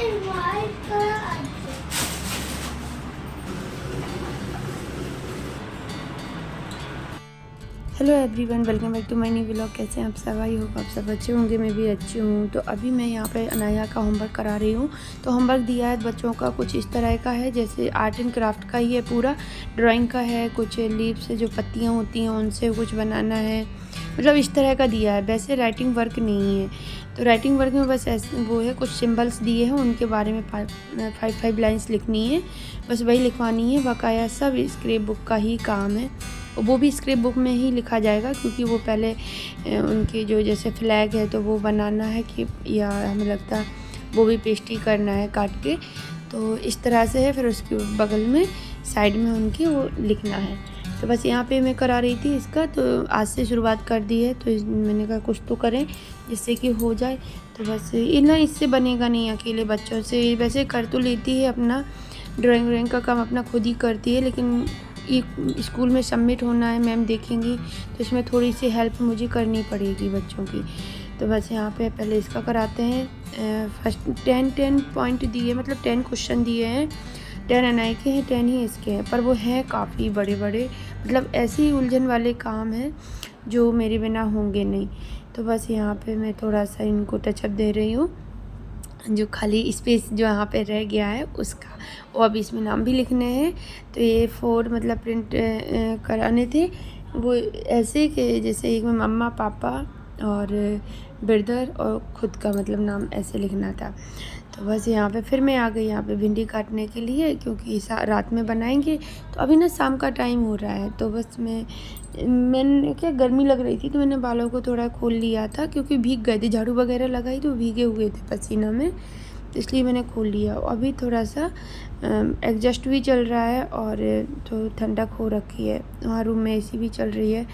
Hello everyone, welcome back to my new vlog. कैसे हैं आप सब? आई होप आप सब अच्छे होंगे, मैं भी अच्छी हूँ। तो अभी मैं यहाँ पे अनाया का होमवर्क करा रही हूँ। तो होमवर्क दिया है बच्चों का, कुछ इस तरह का है जैसे आर्ट एंड क्राफ्ट का ही है, पूरा ड्राइंग का है। कुछ लीव्स से जो पत्तियाँ होती हैं उनसे कुछ बनाना है, मतलब इस तरह का दिया है। वैसे राइटिंग वर्क नहीं है। तो राइटिंग वर्क में बस ऐसे वो है, कुछ सिम्बल्स दिए हैं, उनके बारे में फाइव लाइन्स लिखनी है, बस वही लिखवानी है। बकाया सब स्क्रैप बुक का ही काम है। वो भी स्क्रैप बुक में ही लिखा जाएगा, क्योंकि वो पहले उनके जो जैसे फ्लैग है तो वो बनाना है कि, या हमें लगता है वो भी पेस्ट्री करना है काट के। तो इस तरह से है। फिर उसके बगल में साइड में उनकी वो लिखना है। तो बस यहाँ पे मैं करा रही थी इसका। तो आज से शुरुआत कर दी है, तो मैंने कहा कुछ तो करें जिससे कि हो जाए। तो बस इतना इससे बनेगा नहीं अकेले बच्चों से। वैसे कर तो लेती है अपना ड्राइंग का काम, अपना खुद ही करती है, लेकिन एक स्कूल में सबमिट होना है, मैम देखेंगी, तो इसमें थोड़ी सी हेल्प मुझे करनी पड़ेगी बच्चों की। तो बस यहाँ पे पहले इसका कराते हैं। फर्स्ट 10 पॉइंट दिए, मतलब 10 क्वेश्चन दिए हैं। 10 अनाई के हैं, 10 ही इसके हैं, पर वो हैं काफ़ी बड़े बड़े, मतलब ऐसे ही उलझन वाले काम हैं जो मेरे बिना होंगे नहीं। तो बस यहाँ पे मैं थोड़ा सा इनको टचअप दे रही हूँ, जो खाली स्पेस जो यहाँ पे रह गया है उसका। वो अब इसमें नाम भी लिखने हैं। तो ये 4 मतलब प्रिंट कराने थे, वो ऐसे कि जैसे एक में मम्मा पापा और ब्रदर और ख़ुद का मतलब नाम ऐसे लिखना था। तो बस यहाँ पे फिर मैं आ गई यहाँ पे भिंडी काटने के लिए, क्योंकि रात में बनाएंगे। तो अभी ना शाम का टाइम हो रहा है, तो बस मैंने क्या, गर्मी लग रही थी तो मैंने बालों को थोड़ा खोल लिया था, क्योंकि भीग गए थे, झाड़ू वगैरह लगाई तो भीगे हुए थे पसीना में, तो इसलिए मैंने खोल लिया। अभी थोड़ा सा एडजस्ट भी चल रहा है और तो ठंडक हो रखी है, वहाँ रूम में एसी भी चल रही है।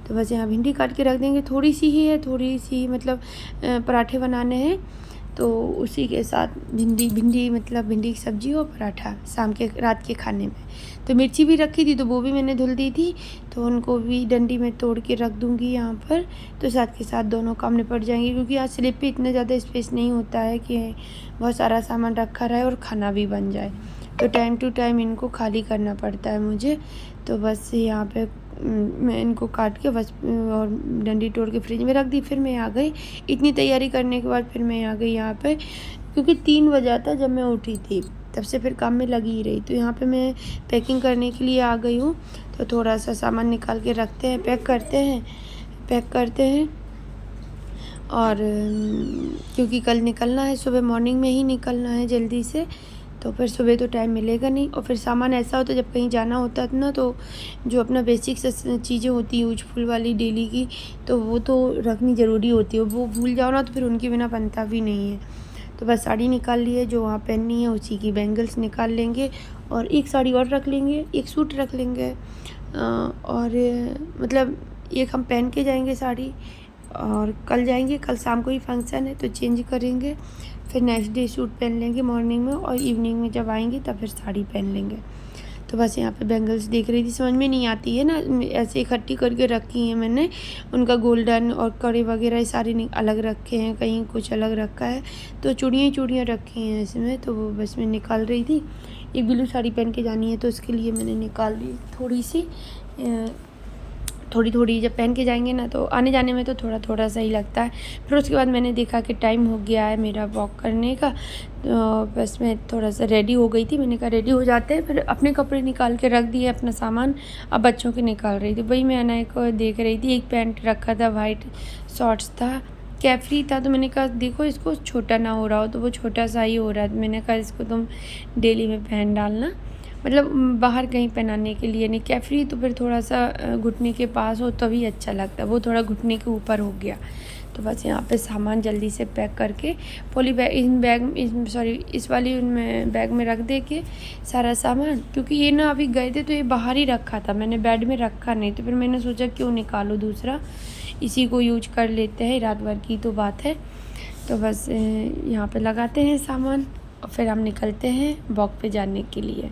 तो बस यहाँ भिंडी काट के रख देंगे, थोड़ी सी ही है, थोड़ी सी मतलब पराठे बनाने हैं, तो उसी के साथ भिंडी मतलब भिंडी की सब्ज़ी और पराठा शाम के रात के खाने में। तो मिर्ची भी रखी थी, तो वो भी मैंने धुल दी थी, तो उनको भी डंडी में तोड़ के रख दूँगी यहाँ पर। तो साथ के साथ दोनों काम निपट जाएंगे, क्योंकि आज स्लिप पे इतना ज़्यादा स्पेस नहीं होता है कि बहुत सारा सामान रखा रहे और खाना भी बन जाए। तो टाइम टू टाइम इनको खाली करना पड़ता है मुझे। तो बस यहाँ पे मैं इनको काट के बस और डंडी तोड़ के फ्रिज में रख दी। फिर मैं आ गई इतनी तैयारी करने के बाद, फिर मैं आ गई यहाँ पे, क्योंकि 3 बजा था जब मैं उठी थी, तब से फिर काम में लगी ही रही। तो यहाँ पे मैं पैकिंग करने के लिए आ गई हूँ। तो थोड़ा सा सामान निकाल के रखते हैं, पैक करते हैं। और क्योंकि कल निकलना है, सुबह मॉर्निंग में ही निकलना है जल्दी से, तो फिर सुबह तो टाइम मिलेगा नहीं। और फिर सामान ऐसा होता है जब कहीं जाना होता है ना, तो जो अपना बेसिक चीज़ें होती हैं यूजफुल वाली डेली की, तो वो तो रखनी ज़रूरी होती है। वो भूल जाओ ना तो फिर उनके बिना बनता भी नहीं है। तो बस साड़ी निकाल ली है, जो वहाँ पहननी है उसी की बैंगल्स निकाल लेंगे, और एक साड़ी और रख लेंगे, एक सूट रख लेंगे, और मतलब एक हम पहन के जाएंगे साड़ी, और कल जाएंगे, कल शाम को ही फंक्शन है तो चेंज करेंगे। फिर नेक्स्ट डे सूट पहन लेंगे मॉर्निंग में, और इवनिंग में जब आएंगे तब फिर साड़ी पहन लेंगे। तो बस यहाँ पे बैंगल्स देख रही थी, समझ में नहीं आती है ना, ऐसे इकट्ठी करके रखी हैं मैंने। उनका गोल्डन और कड़े वगैरह सारे अलग रखे हैं, कहीं कुछ अलग रखा है, तो चूड़ियाँ रखी हैं इसमें। तो वो बस मैं निकाल रही थी। एक ब्लू साड़ी पहन के जानी है, तो उसके लिए मैंने निकाल ली थोड़ी जब पहन के जाएंगे ना, तो आने जाने में तो थोड़ा सा ही लगता है। फिर उसके बाद मैंने देखा कि टाइम हो गया है मेरा वॉक करने का, तो बस मैं थोड़ा सा रेडी हो गई थी। मैंने कहा रेडी हो जाते हैं, फिर अपने कपड़े निकाल के रख दिए, अपना सामान। अब बच्चों के निकाल रही थी, वही मैं अनाया को देख रही थी। एक पैंट रखा था, वाइट शॉर्ट्स था, कैफ्री था, तो मैंने कहा देखो इसको छोटा ना हो रहा हो, तो वो छोटा सा ही हो रहा है। मैंने कहा इसको तुम डेली में पहन डालना, मतलब बाहर कहीं पहनाने के लिए नहीं। कैफ्री तो फिर थोड़ा सा घुटने के पास हो तभी अच्छा लगता है, वो थोड़ा घुटने के ऊपर हो गया। तो बस यहाँ पे सामान जल्दी से पैक करके पॉली बैग इस वाली उनमें बैग में रख दे के सारा सामान, क्योंकि ये ना अभी गए थे तो ये बाहर ही रखा था, मैंने बेड में रखा नहीं। तो फिर मैंने सोचा क्यों निकालो दूसरा, इसी को यूज कर लेते हैं, रात भर की तो बात है। तो बस यहाँ पे लगाते हैं सामान, और फिर हम निकलते हैं वॉक पे जाने के लिए।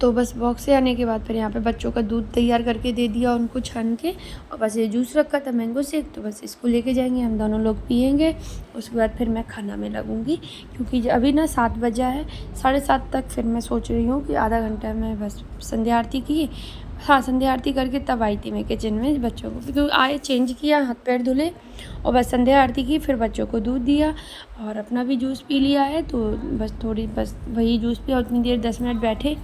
तो बस वॉक से आने के बाद फिर यहाँ पे बच्चों का दूध तैयार करके दे दिया उनको छान के, और बस ये जूस रखा था मैंगो शेक, तो बस इसको लेके जाएंगे, हम दोनों लोग पियेंगे। उसके बाद फिर मैं खाना में लगूँगी, क्योंकि अभी ना 7 बजा है, 7:30 तक फिर मैं सोच रही हूँ कि आधा घंटा में बस संध्या आरती की, हाँ संध्या आरती करके तब आई थी मैं किचन में बच्चों को, क्योंकि आए चेंज किया, हाथ पैर धुले और बस संध्या आरती की, फिर बच्चों को दूध दिया और अपना भी जूस पी लिया है। तो बस वही जूस पिया, उतनी देर 10 मिनट बैठे,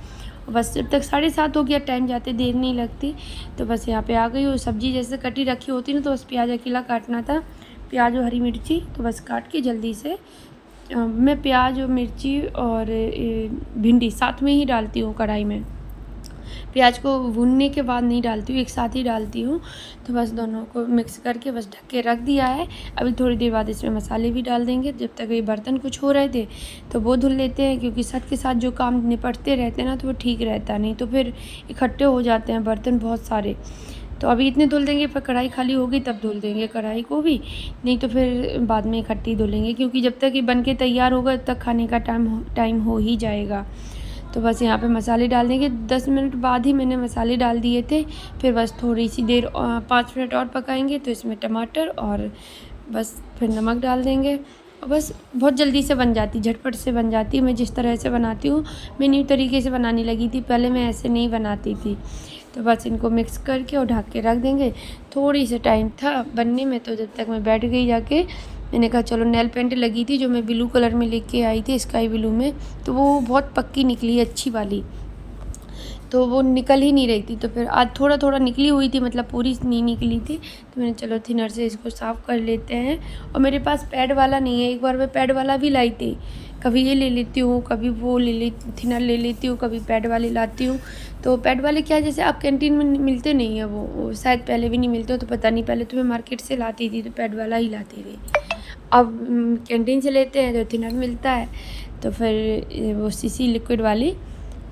बस जब तक 7:30 हो गया, टाइम जाते देर नहीं लगती। तो बस यहाँ पे आ गई हूँ। सब्ज़ी जैसे कटी रखी होती ना, तो बस प्याज अकेला काटना था, प्याज और हरी मिर्ची, तो बस काट के जल्दी से मैं प्याज और मिर्ची और भिंडी साथ में ही डालती हूँ कढ़ाई में। प्याज को भूनने के बाद नहीं डालती हूँ, एक साथ ही डालती हूँ। तो बस दोनों को मिक्स करके बस ढक के रख दिया है। अभी थोड़ी देर बाद इसमें मसाले भी डाल देंगे। जब तक ये बर्तन कुछ हो रहे थे तो वो धुल लेते हैं, क्योंकि साथ के साथ जो काम निपटते रहते हैं ना तो वो ठीक रहता, नहीं तो फिर इकट्ठे हो जाते हैं बर्तन बहुत सारे। तो अभी इतने धुल देंगे, फिर कढ़ाई खाली होगी तब धुल देंगे कढ़ाई को भी, नहीं तो फिर बाद में इकट्ठी धुलेंगे, क्योंकि जब तक ये बन के तैयार होगा तब तक खाने का टाइम हो ही जाएगा। तो बस यहाँ पे मसाले डाल देंगे। 10 मिनट बाद ही मैंने मसाले डाल दिए थे। फिर बस थोड़ी सी देर 5 मिनट और पकाएंगे, तो इसमें टमाटर और बस फिर नमक डाल देंगे, और बस बहुत जल्दी से बन जाती, झटपट से बन जाती है। मैं जिस तरह से बनाती हूँ, मैं न्यू तरीके से बनाने लगी थी, पहले मैं ऐसे नहीं बनाती थी। तो बस इनको मिक्स करके और ढक के रख देंगे। थोड़ी सा टाइम था बनने में, तो जब तक मैं बैठ गई जाके, मैंने कहा चलो नेल पेंट लगी थी जो मैं ब्लू कलर में लेके आई थी, स्काई ब्लू में, तो वो बहुत पक्की निकली अच्छी वाली, तो वो निकल ही नहीं रही थी। तो फिर आज थोड़ा थोड़ा निकली हुई थी, मतलब पूरी नहीं निकली थी। तो मैंने चलो थिनर से इसको साफ़ कर लेते हैं। और मेरे पास पैड वाला नहीं है, एक बार मैं पैड वाला भी लाई थी, कभी ये ले लेती हूँ, कभी वो थिनर ले लेती हूँ, कभी पैड वाले लाती हूँ। तो पैड वाले क्या है, जैसे आप कैंटीन में मिलते नहीं है, वो शायद पहले भी नहीं मिलते हो, तो पता नहीं, पहले तो मैं मार्केट से लाती थी तो पैड वाला ही लाती थी। अब कैंटीन से लेते हैं तो थिनर मिलता है, तो फिर वो सीसी लिक्विड वाली,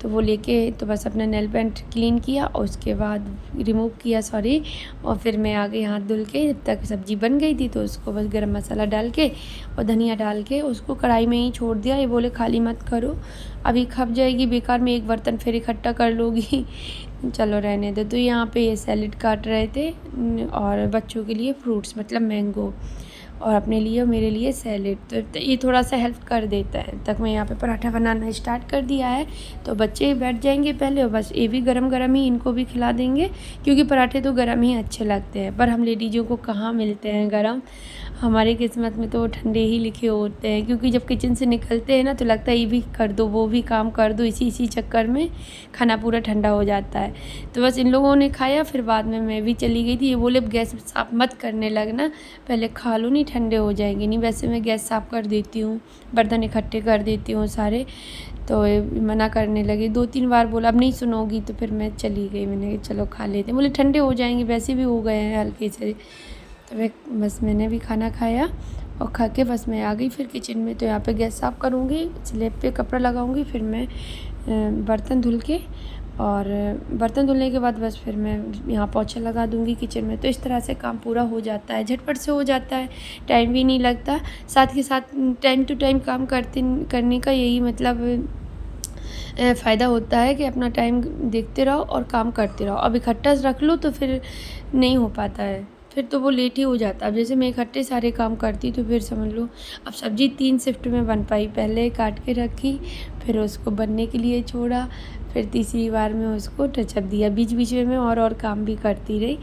तो वो लेके तो बस अपना नेल पेंट क्लीन किया और उसके बाद रिमूव किया, सॉरी, और फिर मैं आ गई हाथ धुल के। जब तक सब्ज़ी बन गई थी तो उसको बस गरम मसाला डाल के और धनिया डाल के उसको कढ़ाई में ही छोड़ दिया। ये बोले खाली मत करो, अभी खप जाएगी बेकार में, एक बर्तन फिर इकट्ठा कर लोगी। चलो रहने दो। तो यहाँ पे ये सैलेड काट रहे थे और बच्चों के लिए फ्रूट्स, मतलब मैंगो, और अपने लिए और मेरे लिए सैलेड। तो ये थोड़ा सा हेल्प कर देता है। तक मैं यहाँ पे पराठा बनाना स्टार्ट कर दिया है, तो बच्चे बैठ जाएंगे पहले और बस ये भी गरम गरम ही इनको भी खिला देंगे, क्योंकि पराठे तो गरम ही अच्छे लगते हैं। पर हम लेडीज़ों को कहाँ मिलते हैं गरम, हमारी किस्मत में तो वो ठंडे ही लिखे होते हैं, क्योंकि जब किचन से निकलते हैं ना तो लगता है ये भी कर दो वो भी काम कर दो, इसी चक्कर में खाना पूरा ठंडा हो जाता है। तो बस इन लोगों ने खाया, फिर बाद में मैं भी चली गई थी। ये बोले गैस साफ मत करने लगना, पहले खा लो, नहीं ठंडे हो जाएंगे। नहीं, वैसे मैं गैस साफ़ कर देती हूँ, बर्तन इकट्ठे कर देती हूँ सारे। तो मना करने लगे, 2-3 बार बोला अब नहीं सुनोगी, तो फिर मैं चली गई। मैंने कहा चलो खा लेते, बोले ठंडे हो जाएंगे, वैसे भी हो गए हैं हल्के से। तो बस मैंने भी खाना खाया और खा के बस मैं आ गई फिर किचन में। तो यहाँ पे गैस साफ़ करूँगी, स्लैब पे कपड़ा लगाऊँगी, फिर मैं बर्तन धुल के, और बर्तन धुलने के बाद बस फिर मैं यहाँ पोछा लगा दूँगी किचन में। तो इस तरह से काम पूरा हो जाता है, झटपट से हो जाता है, टाइम भी नहीं लगता। साथ के साथ टाइम टू टाइम काम करने का यही मतलब फ़ायदा होता है कि अपना टाइम देखते रहो और काम करते रहो। अब इकट्ठा रख लो तो फिर नहीं हो पाता है, फिर तो वो लेट ही हो जाता है। अब जैसे मैं इकट्ठे सारे काम करती तो फिर समझ लो अब सब्ज़ी 3 शिफ्ट में बन पाई, पहले काट के रखी, फिर उसको बनने के लिए छोड़ा, फिर तीसरी बार में उसको टचअप दिया, बीच बीच में मैं और काम भी करती रही।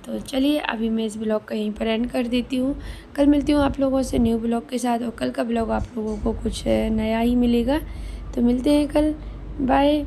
तो चलिए अभी मैं इस ब्लॉग का यहीं पर एंड कर देती हूँ। कल मिलती हूँ आप लोगों से न्यू ब्लॉग के साथ, और कल का ब्लॉग आप लोगों को कुछ नया ही मिलेगा। तो मिलते हैं कल, बाय।